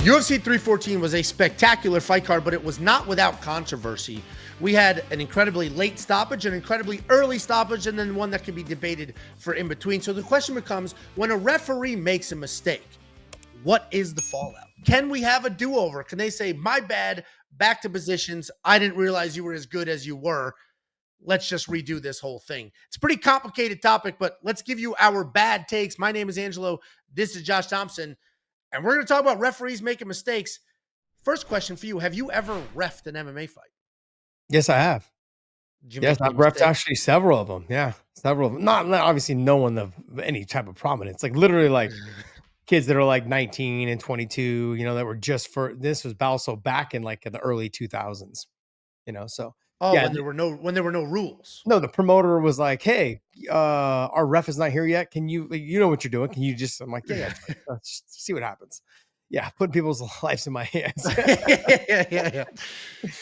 UFC 314 was a spectacular fight card, but it was not without controversy. We had an incredibly late stoppage, an incredibly early stoppage, and then one that can be debated for in between. So the question becomes, when a referee makes a mistake, what is the fallout? Can we have a do-over? Can they say, my bad, back to positions, I didn't realize you were as good as you were. Let's just redo this whole thing. It's a pretty complicated topic, but let's give you our bad takes. My name is Angelo. This is Josh Thomson. And we're going to talk about referees making mistakes. First question for you. Have you ever reffed an MMA fight? Yes, I have. Yes, I've reffed actually several of them. Yeah, several of them. Not obviously no one of any type of prominence. Like literally like kids that are like 19 and 22, that were just for, this was also back in like in the early 2000s, so. Oh, yeah. when there were no rules. No, the promoter was like, "Hey, our ref is not here yet. Can you know what you're doing? Can you just?" I'm like, "Yeah, let's just see what happens." Yeah, putting people's lives in my hands. yeah.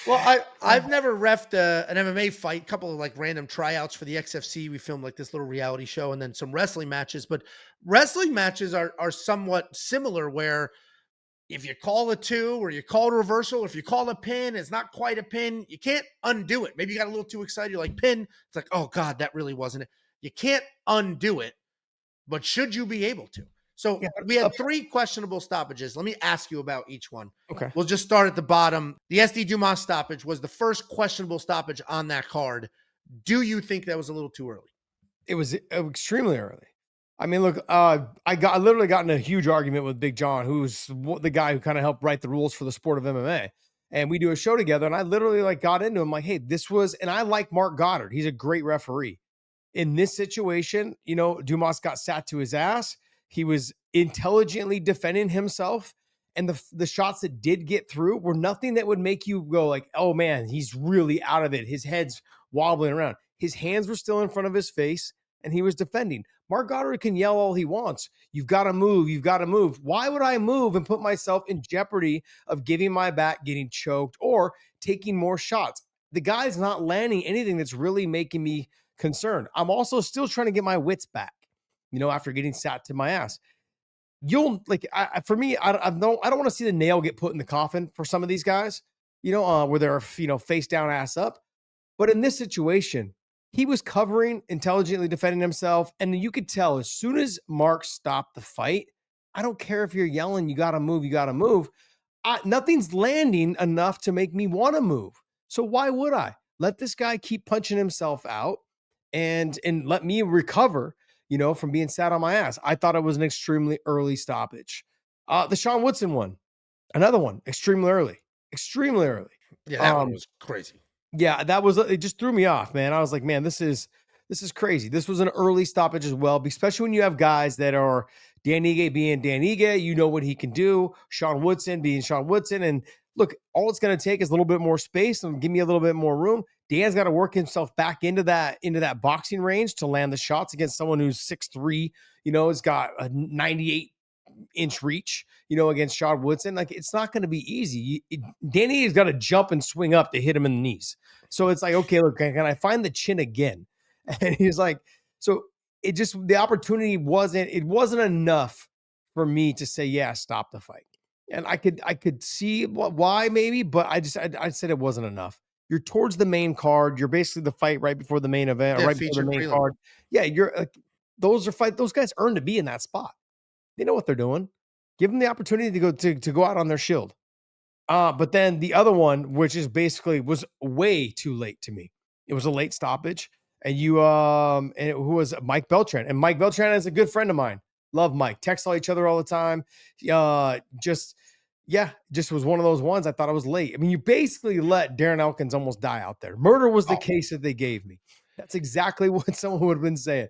Well, I've never reffed an MMA fight. A couple of like random tryouts for the XFC. We filmed like this little reality show, and then some wrestling matches. But wrestling matches are somewhat similar, where if you call a 2 or you call a reversal, if you call a pin, it's not quite a pin. You can't undo it. Maybe you got a little too excited. You're like, pin. It's like, oh God, that really wasn't it. You can't undo it, but should you be able to? So we had 3 questionable stoppages. Let me ask you about each one. Okay. We'll just start at the bottom. The SD Dumas stoppage was the first questionable stoppage on that card. Do you think that was a little too early? It was extremely early. I mean, look, I literally got in a huge argument with Big John, who's the guy who kind of helped write the rules for the sport of MMA. And we do a show together, and I literally like got into him like, hey, and I like Mark Goddard. He's a great referee. In this situation, Dumas got sat to his ass. He was intelligently defending himself. And the shots that did get through were nothing that would make you go like, oh man, he's really out of it. His head's wobbling around. His hands were still in front of his face, and he was defending. Mark Goddard can yell all he wants. You've got to move. You've got to move. Why would I move and put myself in jeopardy of giving my back, getting choked, or taking more shots? The guy's not landing anything that's really making me concerned. I'm also still trying to get my wits back, after getting sat to my ass. For me, I don't want to see the nail get put in the coffin for some of these guys, where they're, face down, ass up. But in this situation, he was covering, intelligently defending himself. And you could tell as soon as Mark stopped the fight, I don't care if you're yelling, you got to move. Nothing's landing enough to make me want to move. So why would I let this guy keep punching himself out and let me recover, from being sat on my ass? I thought it was an extremely early stoppage. The Sean Woodson one, another one, extremely early. Yeah, that one was crazy. Yeah, it just threw me off, man. I was like, man, this is crazy. This was an early stoppage as well, especially when you have guys that are Dan Ige being Dan Ige, what he can do, Sean Woodson being Sean Woodson. And look, all it's going to take is a little bit more space and give me a little bit more room. Dan's got to work himself back into that boxing range to land the shots against someone who's 6'3", has got a 98-inch reach, against Sean Woodson. Like, it's not going to be easy. Danny has got to jump and swing up to hit him in the knees. So it's like, okay, look, can I find the chin again? And he's like, so the opportunity wasn't enough for me to say, yeah, stop the fight. And I could see why maybe, but I said it wasn't enough. You're towards the main card. You're basically the fight right before the main event, or right before the main card. Yeah, those guys earned to be in that spot. They know what they're doing. Give them the opportunity to go out on their shield. But then the other one, which is basically was way too late to me. It was a late stoppage, and who was Mike Beltran, and Mike Beltran is a good friend of mine. Love Mike. Text all each other all the time. Just was one of those ones. I thought it was late. I mean, you basically let Darren Elkins almost die out there. Murder was the case that they gave me. That's exactly what someone would have been saying.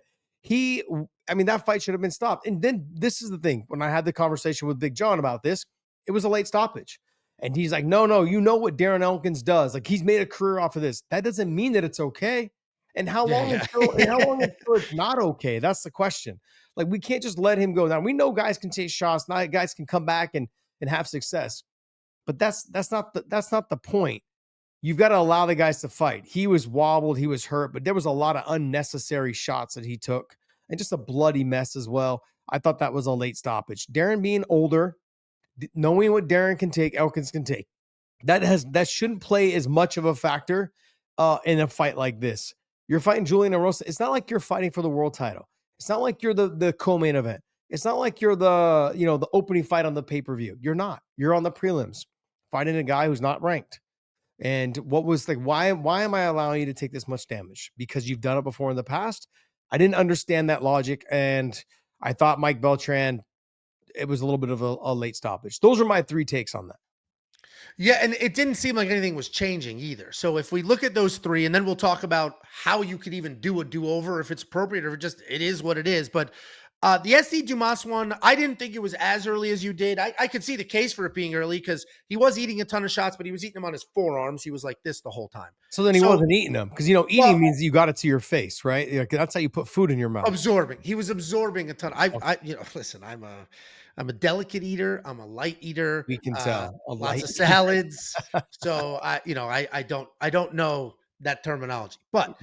That fight should have been stopped. And then this is the thing. When I had the conversation with Big John about this, it was a late stoppage. And he's like, no, what Darren Elkins does. Like, he's made a career off of this. That doesn't mean that it's okay. And how long until it's not okay? That's the question. Like, we can't just let him go. Now, we know guys can take shots. Now guys can come back and have success. But that's not the point. You've got to allow the guys to fight. He was wobbled, he was hurt, but there was a lot of unnecessary shots that he took, and just a bloody mess as well. I thought that was a late stoppage. Darren being older, knowing what Darren can take, Elkins can take. That shouldn't play as much of a factor in a fight like this. You're fighting Julian Erosa. It's not like you're fighting for the world title. It's not like you're the co-main event. It's not like you're the opening fight on the pay-per-view. You're not. You're on the prelims fighting a guy who's not ranked. And what was like, why am I allowing you to take this much damage? Because you've done it before in the past. I didn't understand that logic, and I thought Mike Beltran, it was a little bit of a late stoppage. Those are my 3 takes on that. Yeah, and it didn't seem like anything was changing either. So if we look at those 3, and then we'll talk about how you could even do a do-over if it's appropriate, or just it is what it is. But the SD Dumas one, I didn't think it was as early as you did. I could see the case for it being early because he was eating a ton of shots, but he was eating them on his forearms. He was like this the whole time. So then he wasn't eating them because, eating means you got it to your face, right? Like, that's how you put food in your mouth. Absorbing. He was absorbing a ton. Listen, I'm a delicate eater. I'm a light eater. We can tell. Lots of salads. So I don't know that terminology. But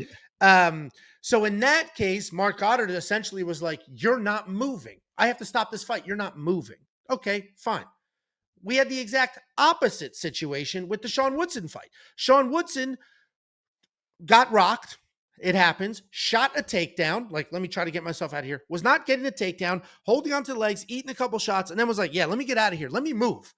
so in that case, Mark Goddard essentially was like, "You're not moving. I have to stop this fight. You're not moving." Okay, fine. We had the exact opposite situation with the Sean Woodson fight. Sean Woodson got rocked. It happens. Shot a takedown. Like, let me try to get myself out of here. Was not getting a takedown, holding onto the legs, eating a couple shots, and then was like, yeah, let me get out of here. Let me move.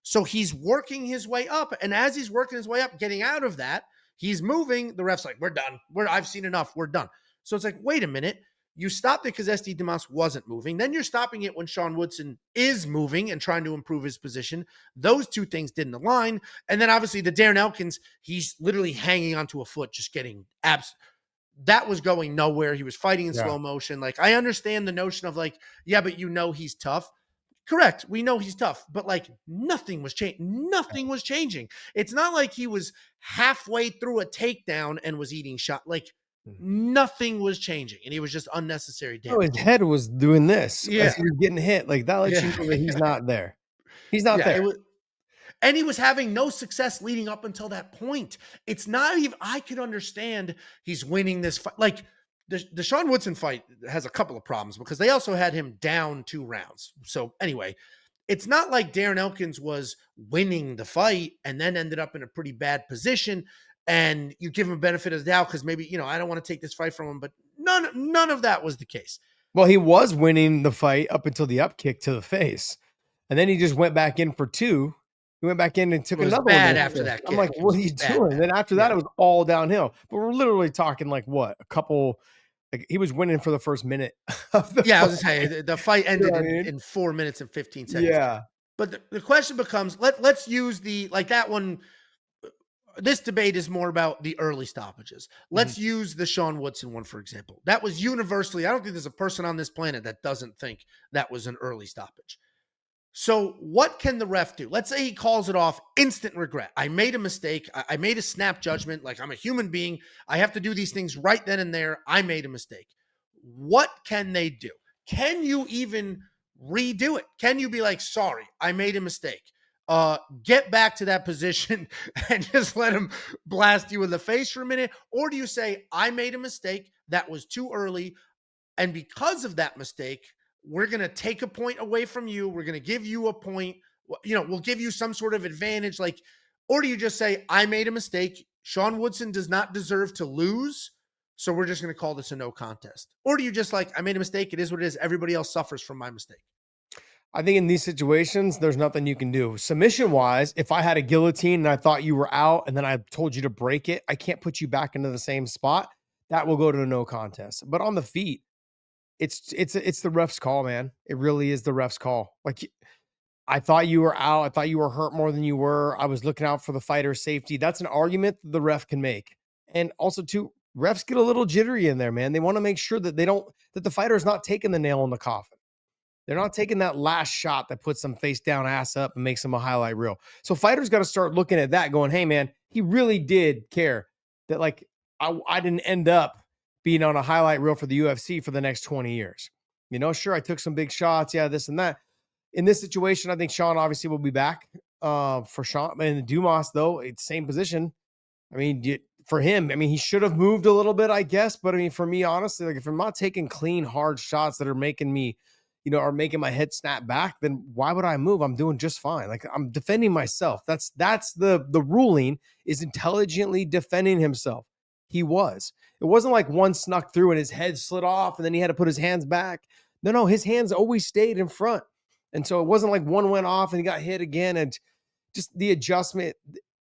So he's working his way up. And as he's working his way up, getting out of that, he's moving. The ref's like, we're done. I've seen enough. We're done. So it's like, wait a minute. You stopped it because SD Dumas wasn't moving. Then you're stopping it when Sean Woodson is moving and trying to improve his position. Those 2 things didn't align. And then obviously the Darren Elkins, he's literally hanging onto a foot, just getting that was going nowhere. He was fighting in slow motion. Like, I understand the notion of like, yeah, but he's tough. Correct. We know he's tough, but like nothing was changing. Nothing was changing. It's not like he was halfway through a takedown and was eating shot. Like, nothing was changing, and he was just unnecessary damage. Oh, his head was doing this as he was getting hit. Like, that lets you know that he's not there. He's not there. And he was having no success leading up until that point. It's not even, I could understand he's winning this fight. Like, the Sean Woodson fight has a couple of problems because they also had him down 2 rounds. So anyway, it's not like Darren Elkins was winning the fight and then ended up in a pretty bad position. And you give him a benefit of the doubt because maybe, I don't want to take this fight from him, but none of that was the case. Well, he was winning the fight up until the up kick to the face. And then he just went back in for 2. He went back in and took another one. After that kick. I'm like, what are you doing? And then after that, it was all downhill. But we're literally talking like what? A couple, like he was winning for the first minute of the fight. I was just saying, the fight ended in 4 minutes and 15 seconds. Yeah. But the question becomes, let's use that one. This debate is more about the early stoppages. Let's use the Sean Woodson one, for example. That was universally, I don't think there's a person on this planet that doesn't think that was an early stoppage. So what can the ref do? Let's say he calls it off, instant regret. I made a mistake. I made a snap judgment. Like, I'm a human being. I have to do these things right then and there. I made a mistake. What can they do? Can you even redo it? Can you be like, sorry, I made a mistake? Get back to that position and just let him blast you in the face for a minute? Or do you say, I made a mistake, that was too early, and because of that mistake, we're going to take a point away from you, we're going to give you a point, we'll give you some sort of advantage, like, or do you just say, I made a mistake, Sean Woodson does not deserve to lose, so we're just going to call this a no contest? Or do you just like, I made a mistake, it is what it is, everybody else suffers from my mistake? I think in these situations, there's nothing you can do. Submission-wise, if I had a guillotine and I thought you were out and then I told you to break it, I can't put you back into the same spot. That will go to a no contest. But on the feet, it's the ref's call, man. It really is the ref's call. Like, I thought you were out. I thought you were hurt more than you were. I was looking out for the fighter's safety. That's an argument that the ref can make. And also, too, refs get a little jittery in there, man. They want to make sure that that the fighter is not taking the nail in the coffin. They're not taking that last shot that puts them face down, ass up, and makes them a highlight reel. So fighters got to start looking at that going, hey, man, he really did care that, like, I didn't end up being on a highlight reel for the UFC for the next 20 years. Sure, I took some big shots. Yeah, this and that. In this situation, I think Sean obviously will be back for Sean. And Dumas, though, it's same position. I mean, for him, he should have moved a little bit, I guess. But, for me, honestly, like, if I'm not taking clean, hard shots that are making me are making my head snap back, then why would I move? I'm doing just fine. Like, I'm defending myself. That's the ruling, is intelligently defending himself. He was. It wasn't like one snuck through and his head slid off and then he had to put his hands back. No, his hands always stayed in front. And so it wasn't like one went off and he got hit again. And just the adjustment,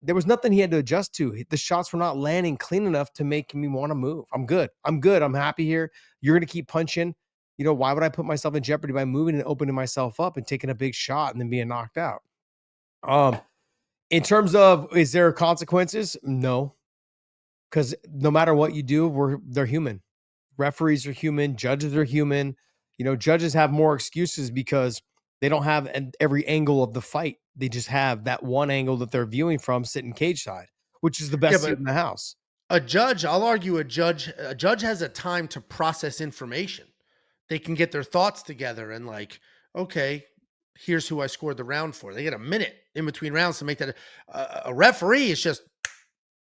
there was nothing he had to adjust to. The shots were not landing clean enough to make me want to move. I'm good. I'm happy here. You're going to keep punching. Why would I put myself in jeopardy by moving and opening myself up and taking a big shot and then being knocked out? In terms of, is there consequences? No, because no matter what you do, they're human. Referees are human. Judges are human. Judges have more excuses because they don't have every angle of the fight. They just have that one angle that they're viewing from sitting cage side, which is the best seat in the house. A judge, I'll argue a judge has a time to process information. They can get their thoughts together and like, okay, here's who I scored the round for. They get a minute in between rounds to make that. A referee is just,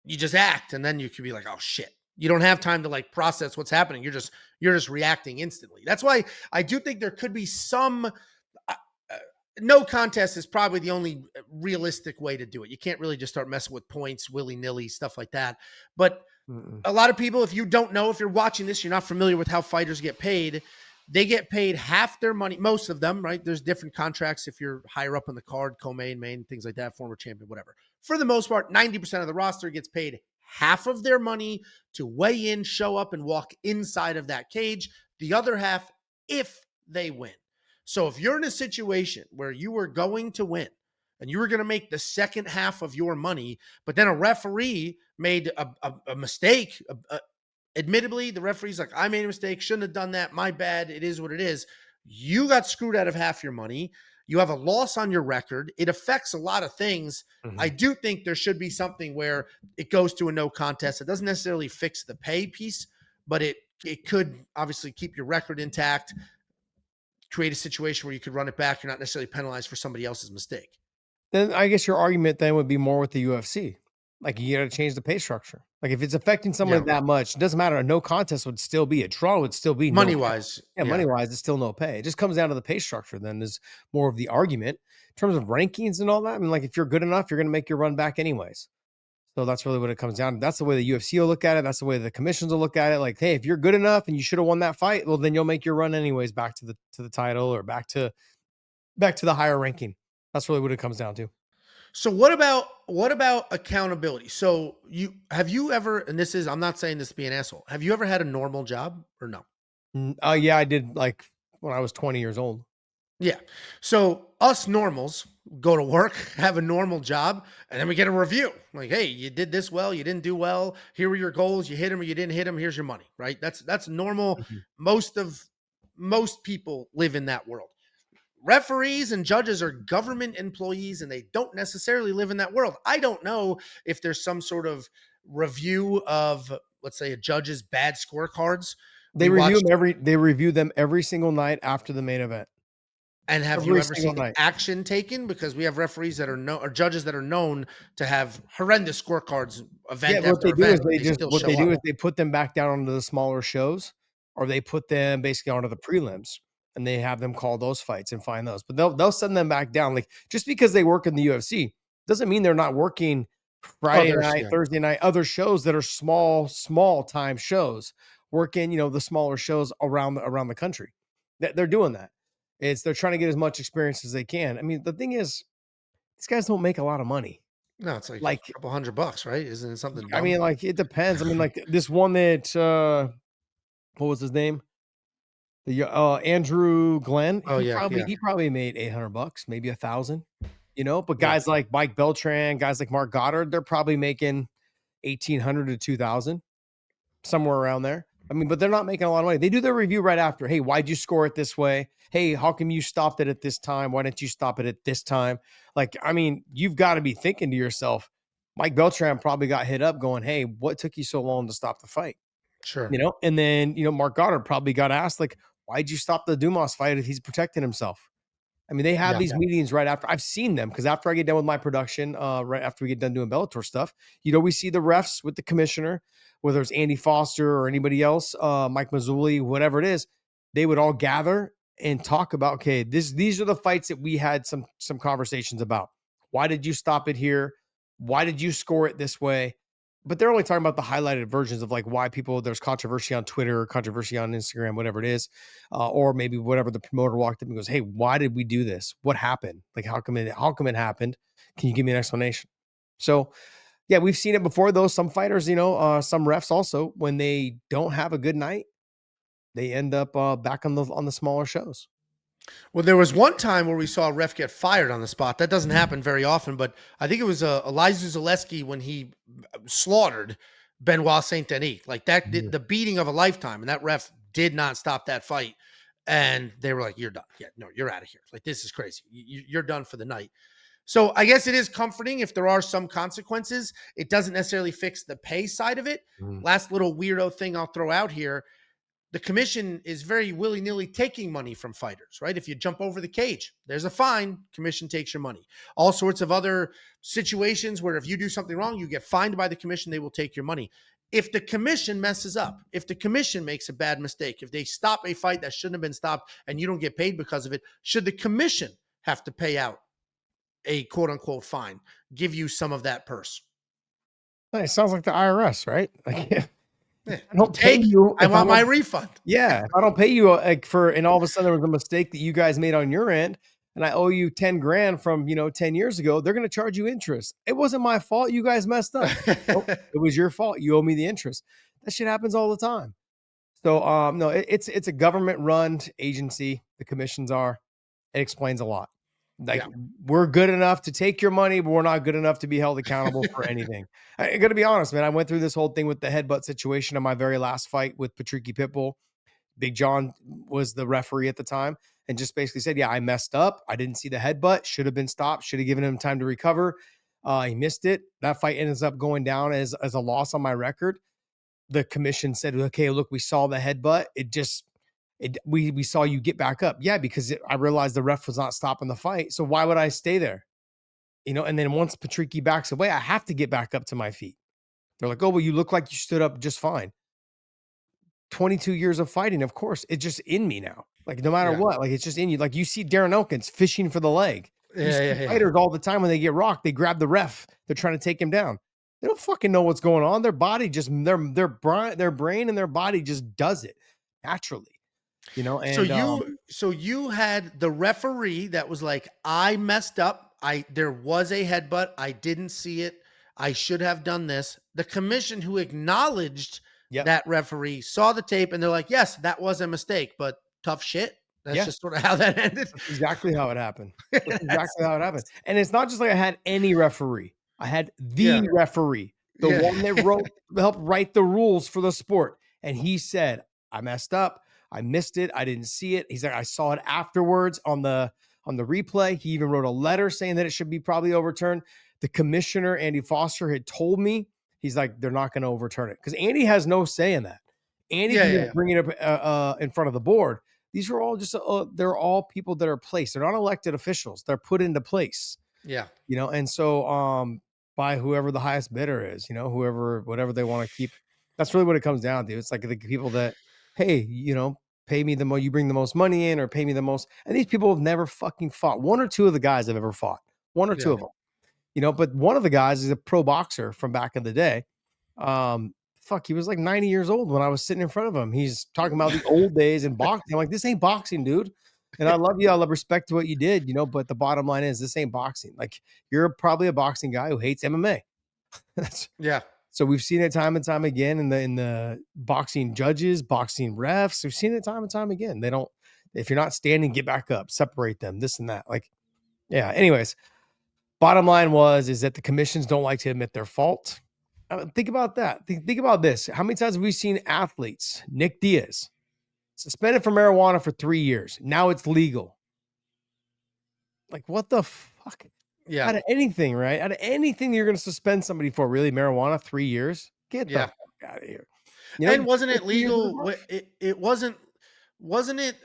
you just act, and then you could be like, oh shit. You don't have time to like process what's happening. You're just reacting instantly. That's why I do think there could be some no contest is probably the only realistic way to do it. You can't really just start messing with points willy-nilly, stuff like that. But a lot of people, if you don't know, if you're watching this, you're not familiar with how fighters get paid. They get paid half their money, most of them, right? There's different contracts if you're higher up on the card, co-main, main, things like that, former champion, whatever. For the most part, 90% of the roster gets paid half of their money to weigh in, show up, and walk inside of that cage. The other half, if they win. So if you're in a situation where you were going to win and you were going to make the second half of your money, but then a referee made a mistake, admittedly, the referee's like, I made a mistake, shouldn't have done that, my bad, it is what it is. You got screwed out of half your money. You have a loss on your record. It affects a lot of things. Mm-hmm. I do think there should be something where it goes to a no contest. It doesn't necessarily fix the pay piece, but it could obviously keep your record intact, create a situation where you could run it back. You're not necessarily penalized for somebody else's mistake. Then I guess your argument then would be more with the UFC. Like, you got to change the pay structure. Like, if it's affecting someone that much, it doesn't matter. A no contest would still be, a draw would still be money-wise. Money-wise, it's still no pay. It just comes down to the pay structure. Then is more of the argument in terms of rankings and all that. I mean, like, if you're good enough, you're going to make your run back anyways. So that's really what it comes down to. That's the way the UFC will look at it. That's the way the commissions will look at it. Like, hey, if you're good enough and you should have won that fight, well, then you'll make your run anyways back to the title or back to the higher ranking. That's really what it comes down to. So what about accountability? So have you ever, and this is, I'm not saying this to be an asshole, have you ever had a normal job or no? Yeah, I did, like when I was 20 years old. Yeah. So us normals go to work, have a normal job, and then we get a review. Like, hey, you did this well, you didn't do well. Here were your goals. You hit them or you didn't hit them. Here's your money, right? That's normal. Mm-hmm. Most people live in that world. Referees and judges are government employees, and they don't necessarily live in that world. I don't know if there's some sort of review of, let's say, a judge's bad scorecards. They review them every single night after the main event. And have you ever seen action taken? Because we have referees that are or judges that are known to have horrendous scorecards. What they do is they put them back down onto the smaller shows, or they put them basically onto the prelims, and they have them call those fights and find those. But they'll send them back down. Like, just because they work in the UFC doesn't mean they're not working Friday night, Thursday night, other shows that are small time shows, working, the smaller shows around the country. They're doing that. They're trying to get as much experience as they can. I mean, the thing is, these guys don't make a lot of money. No, it's like a couple $100, right? Isn't it something dumb? I mean, like, it depends. I mean, like this one that, what was his name? The Andrew Glenn. Oh, he probably made $800, maybe $1,000. But guys like Mike Beltran, guys like Mark Goddard, they're probably making $1,800 to $2,000, somewhere around there. I mean, but they're not making a lot of money. They do their review right after. Hey, why'd you score it this way? Hey, how come you stopped it at this time? Why didn't you stop it at this time? Like, I mean, you've got to be thinking to yourself, Mike Beltran probably got hit up going, hey, what took you so long to stop the fight? Sure. And then, Mark Goddard probably got asked, like, why'd you stop the Dumas fight if he's protecting himself? I mean, they have these meetings right after. I've seen them because after I get done with my production, right after we get done doing Bellator stuff, we see the refs with the commissioner, whether it's Andy Foster or anybody else, Mike Mazzulli, whatever it is, they would all gather and talk about, okay, these are the fights that we had some conversations about. Why did you stop it here? Why did you score it this way? But they're only talking about the highlighted versions of like why there's controversy on Twitter, or controversy on Instagram, whatever it is, or maybe whatever the promoter walked up and goes, "Hey, why did we do this? What happened? Like, how come it happened? Can you give me an explanation?" So, yeah, we've seen it before, though. Some fighters, some refs also, when they don't have a good night, they end up back on the smaller shows. Well, there was one time where we saw a ref get fired on the spot. That doesn't happen very often, but I think it was Elijah Zaleski when he slaughtered Benoit Saint Denis. Like that, Yeah. the beating of a lifetime, and that ref did not stop that fight. And they were like, "You're done. Yeah, no, you're out of here. Like this is crazy. You're done for the night." So I guess it is comforting if there are some consequences. It doesn't necessarily fix the pay side of it. Mm. Last little weirdo thing I'll throw out here: the commission is very willy-nilly taking money from fighters, right? If you jump over the cage, there's a fine, commission takes your money. All sorts of other situations where if you do something wrong, you get fined by the commission, they will take your money. If the commission messes up, if the commission makes a bad mistake, if they stop a fight that shouldn't have been stopped and you don't get paid because of it, should the commission have to pay out a quote unquote fine, give you some of that purse? Hey, it sounds like the IRS, right? Like, I You don't pay take, you. I want my refund. Yeah, if I don't pay you and all of a sudden there was a mistake that you guys made on your end, and I owe you 10 grand from 10 years ago, they're going to charge you interest. It wasn't my fault. You guys messed up. Nope, it was your fault. You owe me the interest. That shit happens all the time. So, no, it's a government run agency. The commissions are. It explains a lot. Like, Yeah. we're good enough to take your money, but we're not good enough to be held accountable for anything. I got to be honest, man. I went through this whole thing with the headbutt situation in my very last fight with Patricky Pitbull. Big John was the referee at the time and just basically said, "Yeah, I messed up. I didn't see the headbutt. Should have been stopped. Should have given him time to recover. He missed it. That fight ends up going down as a loss on my record." The commission said, "Okay, look, we saw the headbutt. We saw you get back up." Yeah, because I realized the ref was not stopping the fight. So why would I stay there? And then once Patricky backs away, I have to get back up to my feet. They're like, "Oh, well, you look like you stood up just fine." 22 years of fighting, of course, it's just in me now. Like, no matter Yeah. what, like, it's just in you. Like, you see Darren Elkins fishing for the leg. You Yeah. see Yeah. Yeah. fighters all the time when they get rocked, they grab the ref. They're trying to take him down. They don't fucking know what's going on. Their body just their brain and their body just does it naturally. So And you had the referee that was like, "I messed up. There was a headbutt. I didn't see it. I should have done this." The commission who acknowledged yep. that referee saw the tape and they're like, "Yes, that was a mistake, but tough shit." That's Yeah. just sort of how that ended. That's exactly how it happened. That's That's- exactly how it happened. And it's not just like I had any referee. I had yeah. the referee, the Yeah. one that helped write the rules for the sport. And he said, "I messed up. I missed it. I didn't see it." He's like, "I saw it afterwards on the replay." He even wrote a letter saying that it should be probably overturned. The commissioner, Andy Foster, had told me, he's like, "They're not going to overturn it." Because Andy has no say in that. Andy Yeah. can Yeah. just bring it up in front of the board. These are all just they're all people that are placed. They're not elected officials. They're put into place. Yeah. And so by whoever the highest bidder is, whatever they want to keep. That's really what it comes down to. It's like the people that, hey, pay me the most, you bring the most money in, or pay me the most. And these people have never fucking fought. One or two of the guys have ever fought. One or two Yeah. of them. But one of the guys is a pro boxer from back in the day. He was like 90 years old when I was sitting in front of him. He's talking about the old days and boxing. I'm like, "This ain't boxing, dude." And I love you. I love respect to what you did, but the bottom line is this ain't boxing. Like, you're probably a boxing guy who hates MMA. Yeah. So we've seen it time and time again in the boxing judges, boxing refs. We've seen it time and time again. They don't, if you're not standing, get back up, separate them, this and that. Like, yeah. Anyways, bottom line is that the commissions don't like to admit their fault. Think about that. Think about this. How many times have we seen athletes, Nick Diaz, suspended for marijuana for 3 years? Now it's legal. Like, what the fuck? Yeah. Out of anything, right? Out of anything you're going to suspend somebody for, really? Marijuana, 3 years? Get the Yeah. fuck out of here. And wasn't it 3 years is legal? enough. It wasn't it?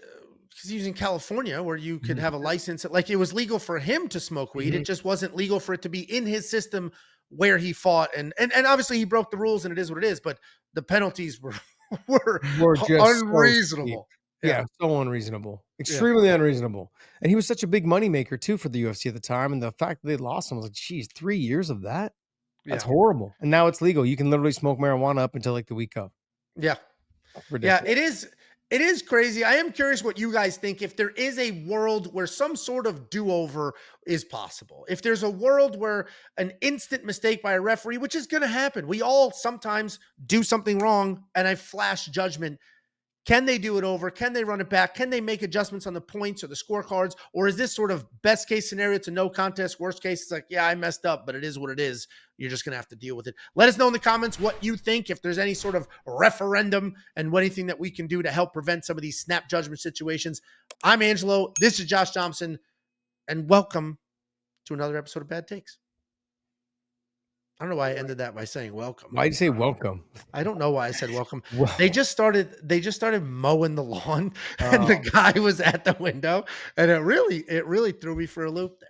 Because he was in California where you could Mhm. have a license. Like it was legal for him to smoke weed. Mhm. It just wasn't legal for it to be in his system where he fought. And obviously he broke the rules and it is what it is. But the penalties were We're just so steep. unreasonable. Yeah, so unreasonable. Yeah. Extremely unreasonable. And he was such a big moneymaker too for the UFC at the time. And the fact that they lost him, I was like, geez, 3 years of that? That's Yeah. horrible. And now it's legal. You can literally smoke marijuana up until like the week of. Yeah. Yeah, Ridiculous. it is. It is crazy. I am curious what you guys think. If there is a world where some sort of do-over is possible, if there's a world where an instant mistake by a referee, which is going to happen, we all sometimes do something wrong, and I flash judgment. Can they do it over? Can they run it back? Can they make adjustments on the points or the scorecards? Or is this sort of best case scenario to no contest? Worst case, it's like, yeah, I messed up, but it is what it is. You're just going to have to deal with it. Let us know in the comments what you think, if there's any sort of referendum and what anything that we can do to help prevent some of these snap judgment situations. I'm Angelo. This is Josh Thomson, and welcome to another episode of Bad Takes. I don't know why I ended that by saying welcome. Why'd you say welcome? I don't know why I said welcome. Well, They just started mowing the lawn, and the guy was at the window, and it really threw me for a loop there.